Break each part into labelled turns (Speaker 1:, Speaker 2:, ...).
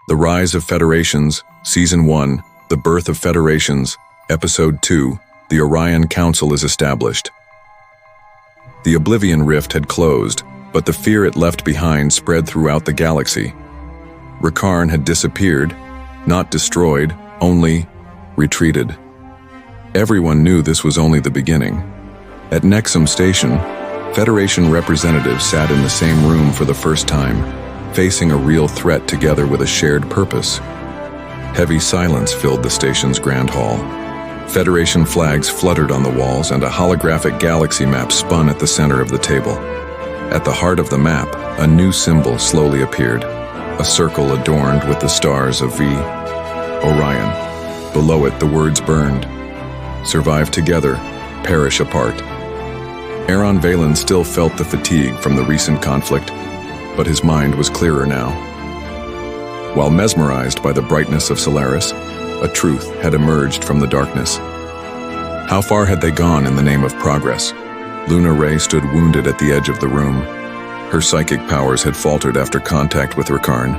Speaker 1: The Rise of Federations, Season 1, The Birth of Federations, Episode 2, The Orion Council is established. The Oblivion rift had closed, but the fear it left behind spread throughout the galaxy. Rakarn had disappeared, not destroyed, only retreated. Everyone knew this was only the beginning. At Nexum Station, Federation representatives sat in the same room for the first time, facing a real threat together with a shared purpose. Heavy silence filled the station's grand hall. Federation flags fluttered on the walls and a holographic galaxy map spun at the center of the table. At the heart of the map, a new symbol slowly appeared, a circle adorned with the stars of Orion. Below it, the words burned: "Survive together, perish apart." Aeron Valen still felt the fatigue from the recent conflict, but his mind was clearer now. While mesmerized by the brightness of Solaris, a truth had emerged from the darkness. How far had they gone in the name of progress? Rae stood wounded at the edge of the room. Her psychic powers had faltered after contact with Rakarn.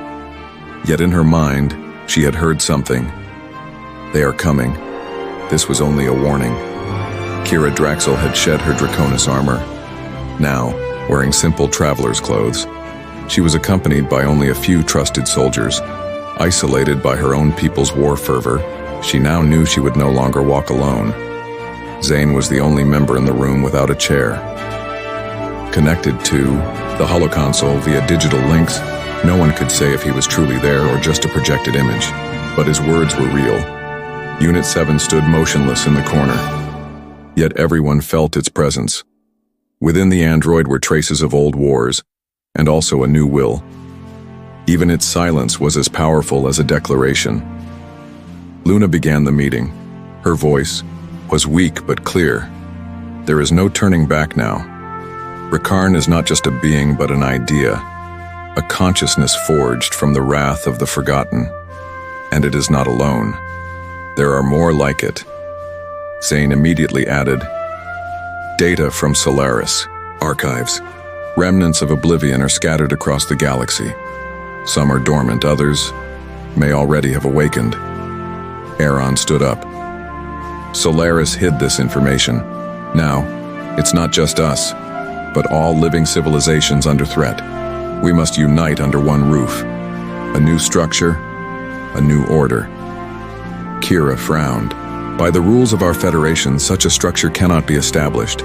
Speaker 1: Yet in her mind, she had heard something. They are coming. This was only a warning. Draxel had shed her Draconis armor. Now, wearing simple traveler's clothes, she was accompanied by only a few trusted soldiers. Isolated by her own people's war fervor, she now knew she would no longer walk alone. Zayne was the only member in the room without a chair. Connected to the holoconsole via digital links, no one could say if he was truly there or just a projected image. But his words were real. Unit 7 stood motionless in the corner. Yet everyone felt its presence. Within the android were traces of old wars, and also a new will. Even its silence was as powerful as a declaration. Luna began the meeting. Her voice was weak but clear. There is no turning back now. Rakarn is not just a being but an idea, a consciousness forged from the wrath of the forgotten. And it is not alone. There are more like it. Zayne immediately added, "Data from Solaris, archives. Remnants of Oblivion are scattered across the galaxy. Some are dormant, others may already have awakened." Aeron stood up. Solaris hid this information. Now, it's not just us, but all living civilizations under threat. We must unite under one roof. A new structure, a new order. Kira frowned. By the rules of our Federation, such a structure cannot be established.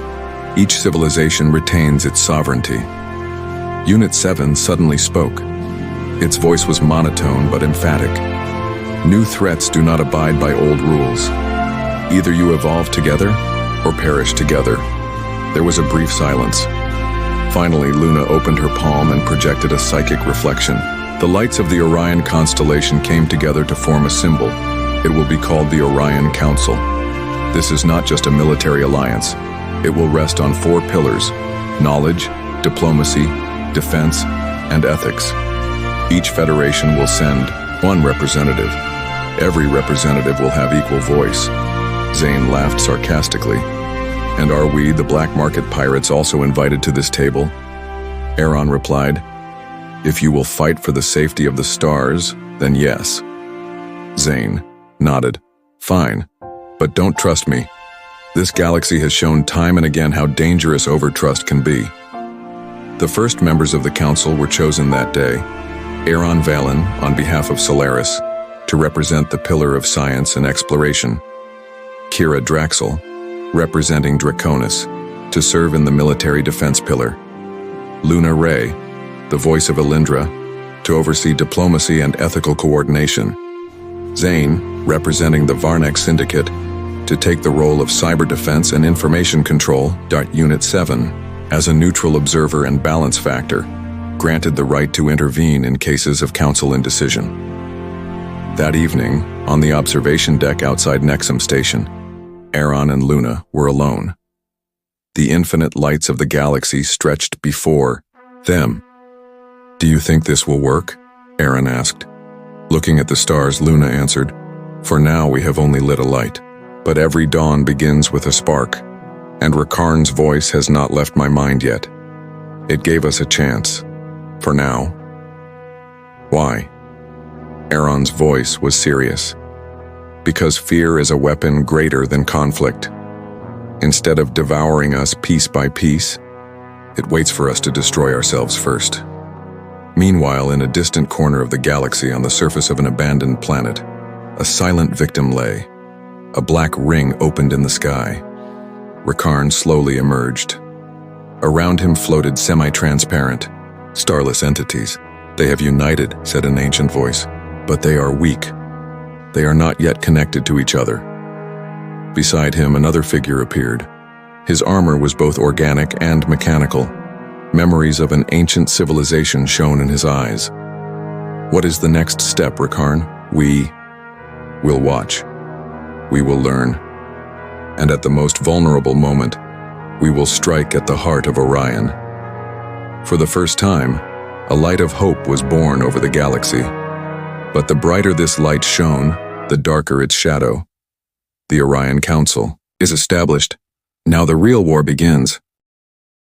Speaker 1: Each civilization retains its sovereignty. Unit 7 suddenly spoke. Its voice was monotone but emphatic. New threats do not abide by old rules. Either you evolve together or perish together. There was a brief silence. Finally, Luna opened her palm and projected a psychic reflection. The lights of the Orion constellation came together to form a symbol. It will be called the Orion Council. This is not just a military alliance. It will rest on 4 pillars: knowledge, diplomacy, defense, and ethics. Each federation will send one representative. Every representative will have equal voice. Zayne laughed sarcastically. "And are we, the black market pirates, also invited to this table?" Aeron replied, "If you will fight for the safety of the stars, then yes." Zayne nodded. "Fine, but don't trust me. This galaxy has shown time and again how dangerous overtrust can be." The first members of the council were chosen that day. Aeron Valen, on behalf of Solaris, to represent the pillar of science and exploration. Draxel, representing Draconis, to serve in the military defense pillar. Rae, the voice of Elyndra, to oversee diplomacy and ethical coordination. Zayne, representing the Varnex Syndicate, to take the role of cyber defense and information control. Unit 7, as a neutral observer and balance factor, granted the right to intervene in cases of council indecision. That evening, on the observation deck outside Nexum Station, Aeron and Luna were alone. The infinite lights of the galaxy stretched before them. "Do you think this will work?" Aeron asked. Looking at the stars, Luna answered, "For now we have only lit a light, but every dawn begins with a spark, and Rakarn's voice has not left my mind yet. It gave us a chance. For now." "Why?" Aeron's voice was serious. Because fear is a weapon greater than conflict. Instead of devouring us piece by piece, it waits for us to destroy ourselves first. Meanwhile, in a distant corner of the galaxy on the surface of an abandoned planet, a silent victim lay. A black ring opened in the sky. Rakarn slowly emerged. Around him floated semi-transparent, starless entities. "They have united," said an ancient voice, "but they are weak. They are not yet connected to each other." Beside him, another figure appeared. His armor was both organic and mechanical. Memories of an ancient civilization shone in his eyes. "What is the next step, Rakarn? We will watch. We will learn. And at the most vulnerable moment, we will strike at the heart of Orion." For the first time, a light of hope was born over the galaxy. But the brighter this light shone, the darker its shadow. The Orion Council is established. Now the real war begins.